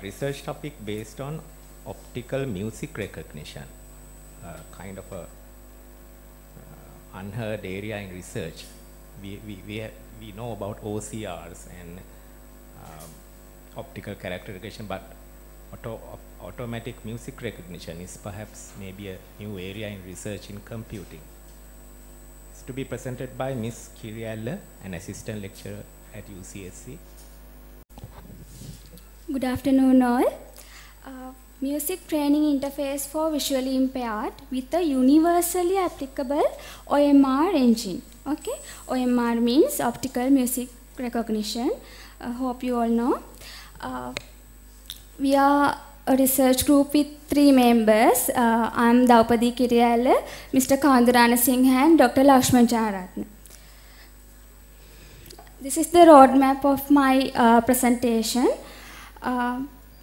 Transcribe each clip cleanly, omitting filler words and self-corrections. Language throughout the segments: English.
research topic based on optical music recognition, kind of a unheard area in research. We know about OCRs and optical character recognition, but automatic music recognition is perhaps maybe a new area in research in computing. It's to be presented by Ms. Kiriella, an assistant lecturer at UCSC. Good afternoon all. Music training interface for visually impaired with a universally applicable OMR engine. Okay, OMR means optical music recognition. Hope you all know. We are a research group with 3 members. I'm Daupadi Kiriella, Mr. Ranasinghe and Dr. Jayaratne. This is the roadmap of my presentation.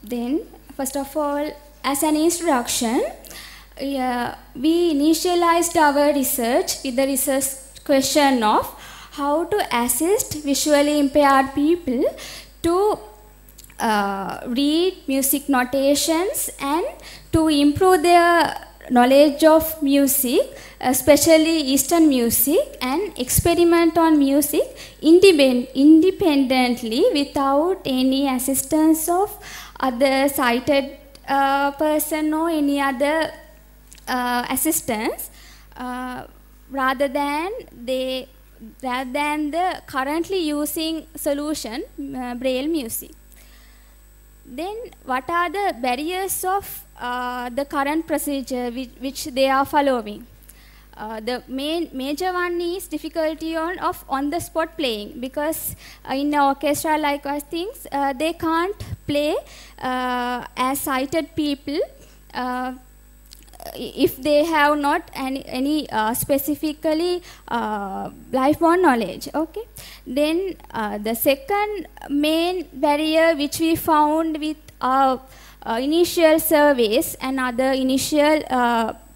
Then, first of all, as an introduction, we initialized our research with the research question of how to assist visually impaired people to read music notations and to improve their knowledge of music, especially Eastern music, and experiment on music independently without any assistance of other sighted person or any other assistance, rather than the currently using solution, Braille music. Then what are the barriers of the current procedure which they are following? The major one is difficulty of on-the-spot playing, because in orchestra likewise things, they can't play as sighted people if they have not any specifically lifelong knowledge. Okay. Then the second main barrier which we found with our initial surveys and other initial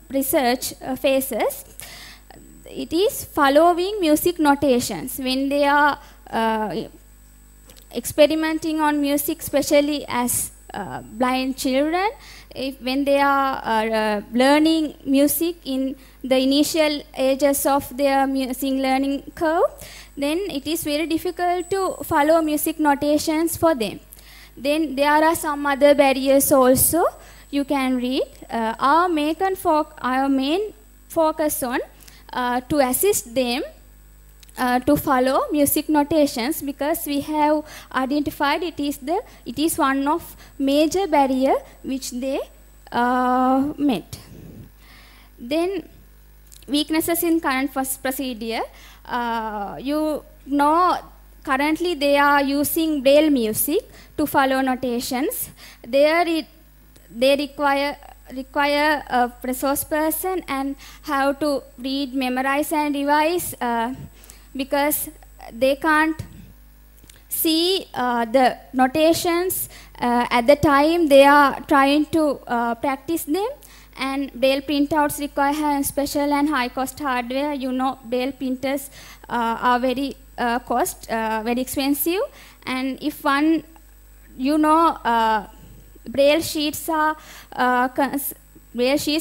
research phases, it is following music notations. When they are experimenting on music, especially as blind children, when they are learning music in the initial ages of their music learning curve, then it is very difficult to follow music notations for them. Then there are some other barriers also you can read. Our main focus on to assist them to follow music notations, because we have identified it is one of major barrier which they met. Then weaknesses in current procedure. You know, currently they are using Braille music to follow notations. They require a resource person and have to read, memorize and revise, because they can't see the notations at the time they are trying to practice them. And Braille printouts require special and high cost hardware. You know, Braille printers are very very expensive. And if one, you know, Braille sheets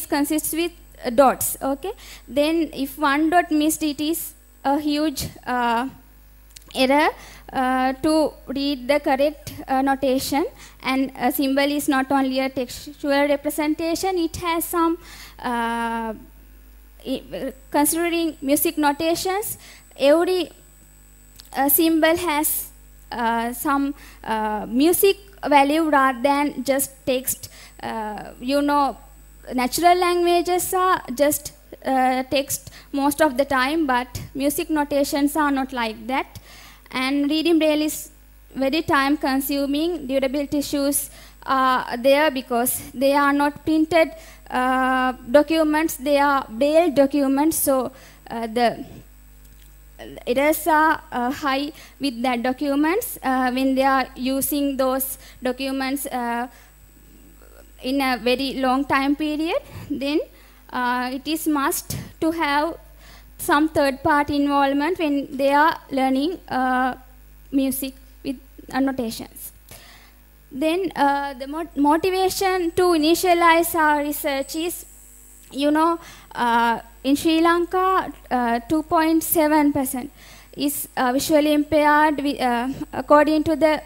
consists with dots. Okay, then if one dot missed, it is a huge error to read the correct notation. And a symbol is not only a textual representation, it has some considering music notations, every symbol has some music value rather than just text. You know, natural languages are just text most of the time, but music notations are not like that. And reading Braille is very time consuming. Durability issues are there because they are not printed documents, they are Braille documents, so the errors are high with that documents when they are using those documents in a very long time period. Then it is must to have some third-party involvement when they are learning music with annotations. Then the motivation to initialize our research is, in Sri Lanka, 2.7% is visually impaired, according to the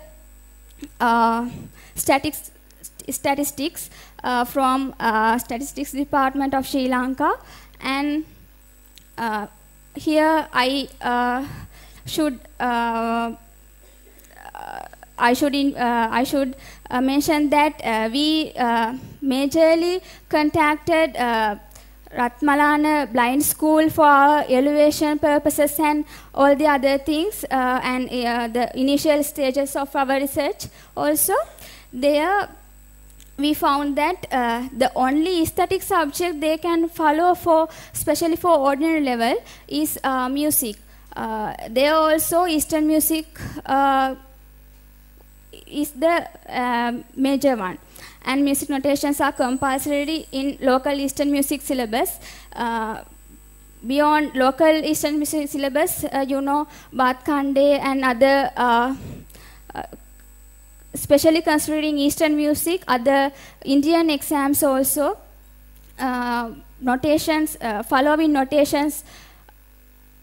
statistics from Statistics Department of Sri Lanka. And here I should mention that we majorly contacted Ratmalana Blind School for elevation purposes and all the other things, and the initial stages of our research also. There we found that the only aesthetic subject they can follow for, especially for ordinary level, is music. There also Eastern music is the major one, and music notations are compulsory in local Eastern music syllabus. Beyond local Eastern music syllabus, Bath Kande and other, especially considering Eastern music, other Indian exams also, notations, following notations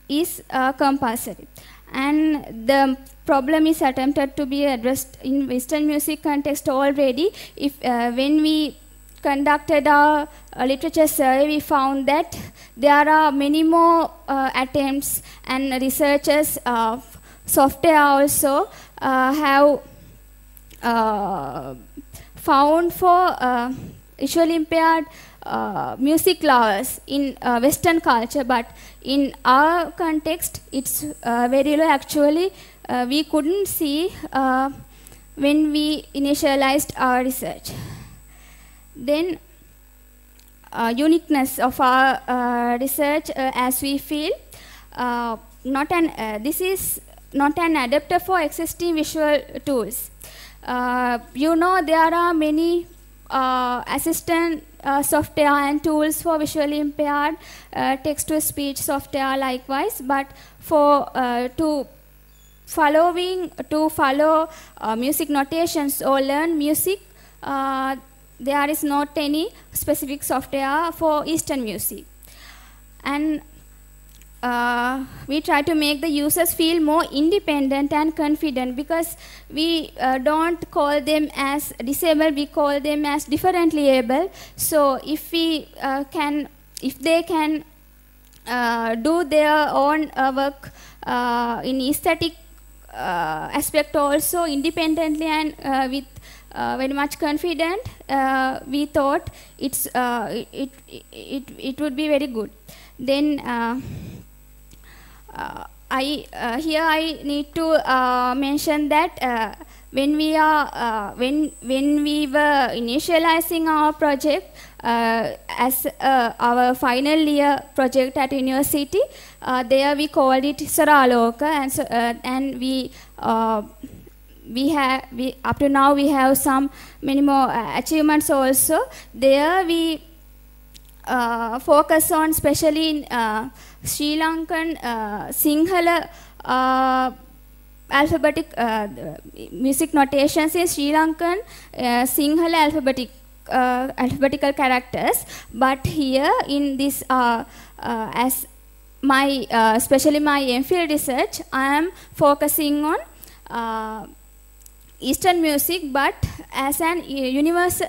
is compulsory. And the problem is attempted to be addressed in Western music context already. If when we conducted our literature survey, we found that there are many more attempts, and researchers of software also have found for visually impaired music lovers in Western culture, but in our context it's very low. Actually, we couldn't see when we initialized our research. Then uniqueness of our research, as we feel, this is not an adapter for existing visual tools. There are many assistant software and tools for visually impaired, text-to-speech software likewise, but for to follow music notations or learn music, there is not any specific software for Eastern music. And we try to make the users feel more independent and confident, because we don't call them as disabled, we call them as differently able. So if they can do their own work in aesthetic aspect also independently and with very much confident, we thought it would be very good. Then I need to mention that when we were initializing our project as our final year project at university, there we called it Saraloka, and we up to now we have many more achievements also. There we focus on, especially in Sri Lankan Sinhala alphabetic music notations in Sri Lankan Sinhala alphabetical characters. But here in this, as my especially my MPhil research, I am focusing on Eastern music, but as a universal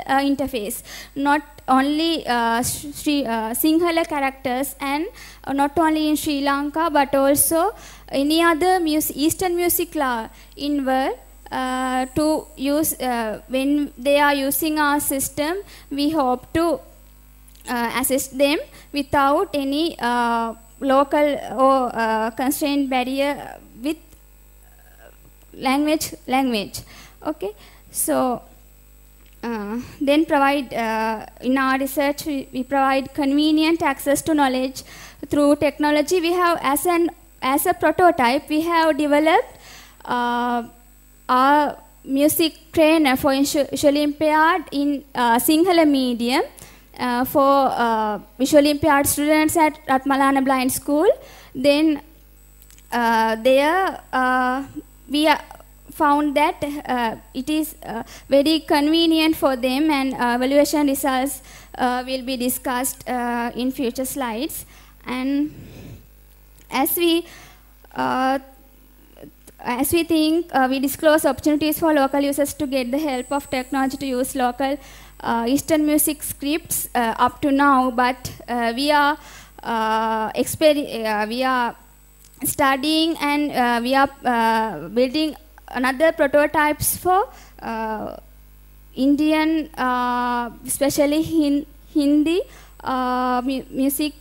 interface, not only Sinhala characters, and not only in Sri Lanka, but also any other Eastern music law in world, to use when they are using our system. We hope to assist them without any local or constraint barrier with language. Okay, so then provide in our research we provide convenient access to knowledge through technology. We have as a prototype we have developed our music trainer for visually impaired in Sinhala medium for visually impaired students at Ratmalana Blind School. Then there we found that it is very convenient for them, and evaluation results will be discussed in future slides. And as we think, we disclose opportunities for local users to get the help of technology to use local Eastern music scripts up to now, but we are studying, and we are building another prototypes for Indian, especially Hindi music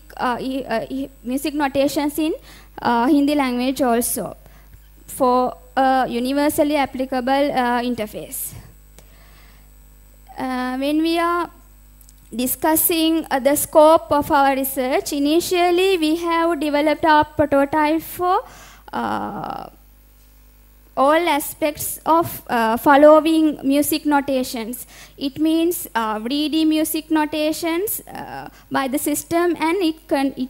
notations in Hindi language also, for a universally applicable interface. When we are discussing the scope of our research, initially we have developed our prototype for all aspects of following music notations. It means ready music notations by the system, and it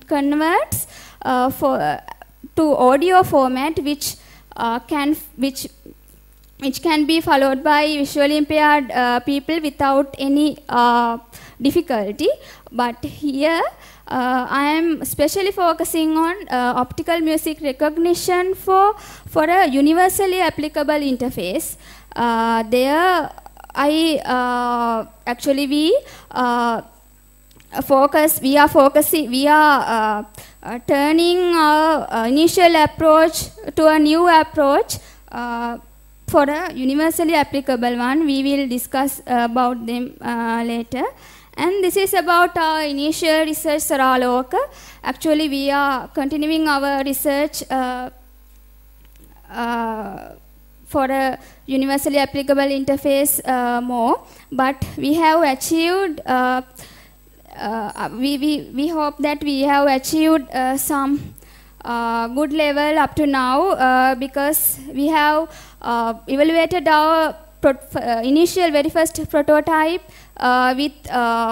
converts to audio format, which can be followed by visually impaired people without any difficulty. But here I am especially focusing on optical music recognition for a universally applicable interface. There we are turning our initial approach to a new approach for a universally applicable one. We will discuss about them later. And this is about our initial research, Saraloka. Actually, we are continuing our research for a universally applicable interface more, but we have achieved, we hope that we have achieved some good level up to now, because we have evaluated our initial very first prototype with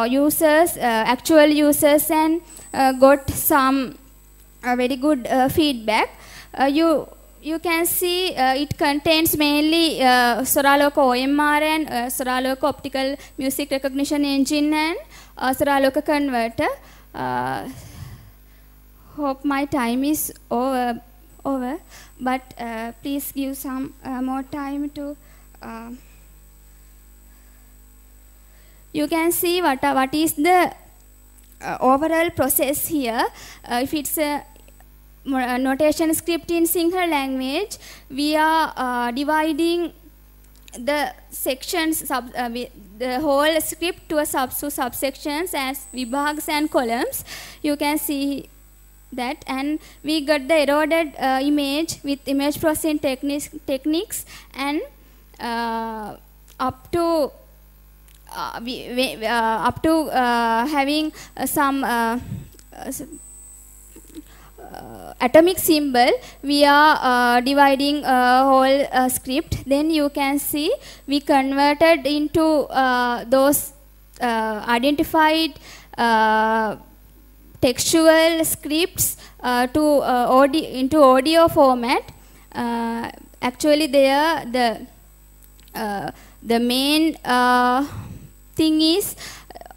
users, actual users, and got some very good feedback. You can see it contains mainly Saraloka OMR and Saraloka optical music recognition engine and Saraloka converter. Hope my time is over, but please give some more time to. You can see what is the overall process here. If it's a notation script in Sinhala language, we are dividing the sections, the whole script to subsections as vibhags and columns. You can see that, and we got the eroded image with image processing techniques, and up to having some atomic symbol, we are dividing a whole script. Then you can see we converted into those identified textual scripts into audio format. Actually, the main thing is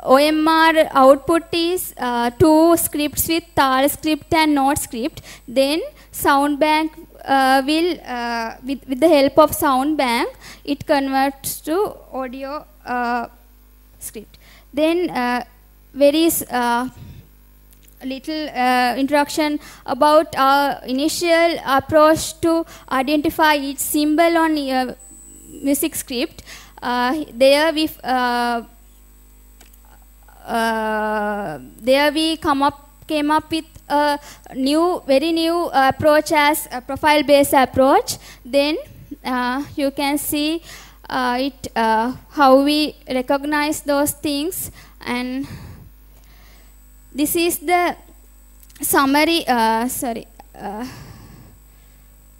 OMR output is 2 scripts with Tal script and Note script. Then sound bank will, with the help of sound bank, it converts to audio script. Then very little introduction about our initial approach to identify each symbol on music script. There we came up with a very new approach as a profile-based approach. Then you can see how we recognize those things, and this is the summary.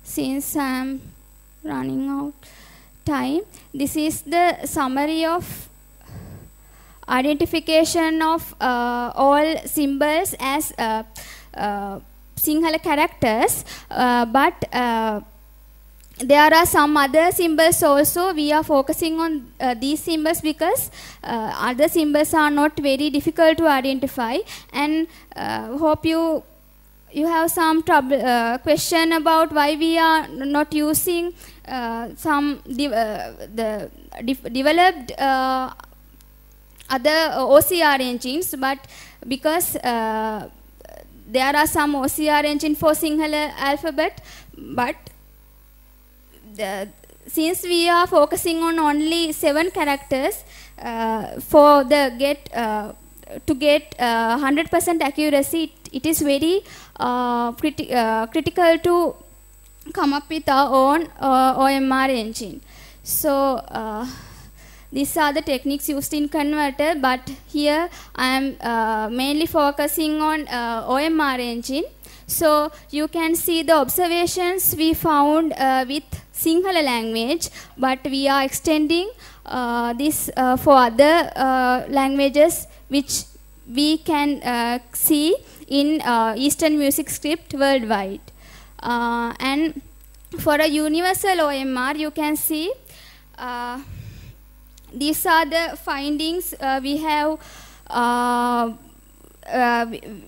Since I am running out time, this is the summary of identification of all symbols as Sinhala characters, but there are some other symbols also. We are focusing on these symbols because other symbols are not very difficult to identify, and hope you have some trouble question about why we are not using some developed other OCR engines, but because there are some OCR engine for Sinhala alphabet, but since we are focusing on only 7 characters for the to get 100% accuracy, it is very critical to come up with our own OMR engine. So these are the techniques used in converter, but here I am mainly focusing on OMR engine. So you can see the observations we found with Sinhala language, but we are extending this for other languages which we can see in Eastern music script worldwide. And for a universal OMR, you can see these are the findings we have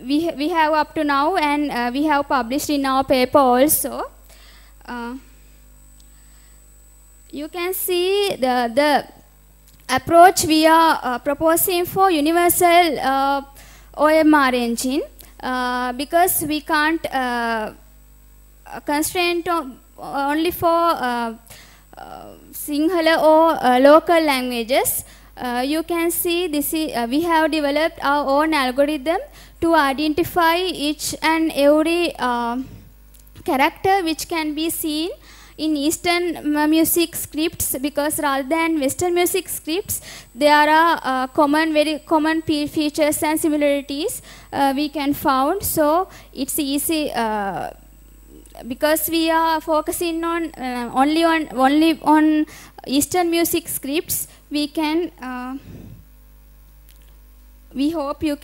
we have up to now, and we have published in our paper also. You can see the approach we are proposing for universal OMR engine, because we can't constrain only for Sinhala or local languages. You can see this is, we have developed our own algorithm to identify each and every character which can be seen in Eastern music scripts, because rather than Western music scripts, there are very common features and similarities we can found. So it's easy because we are focusing on only on Eastern music scripts. We can we hope we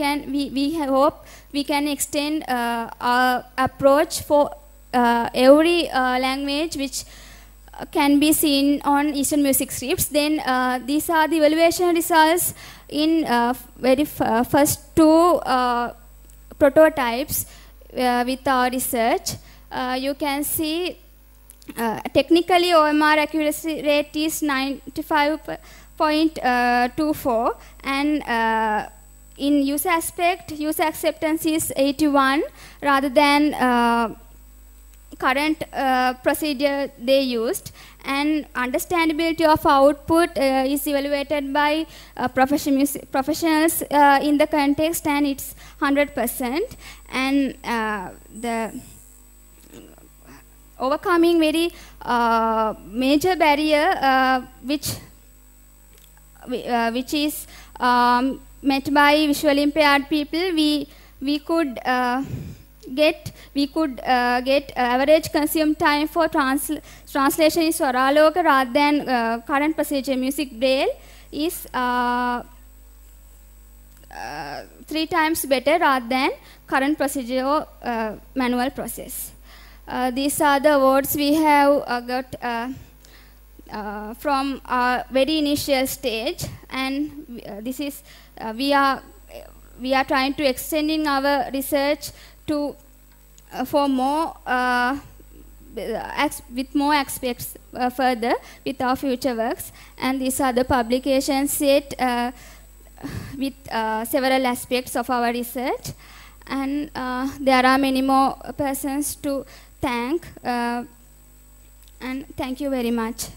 can extend our approach for every language which can be seen on Eastern music scripts. Then these are the evaluation results in very first 2 prototypes with our research. You can see technically OMR accuracy rate is 95.24, and in user aspect, user acceptance is 81 rather than current procedure they used, and understandability of output is evaluated by professionals in the context, and it's 100%. And the overcoming very major barrier which is met by visually impaired people, we could get average consume time for translation in Swaraloka rather than current procedure music braille is 3 times better rather than current procedure or manual process. These are the awards we have got from our very initial stage, and this is we are trying to extending our research to for more with more aspects further with our future works. And these are the publications set with several aspects of our research, and there are many more persons to thank, and thank you very much.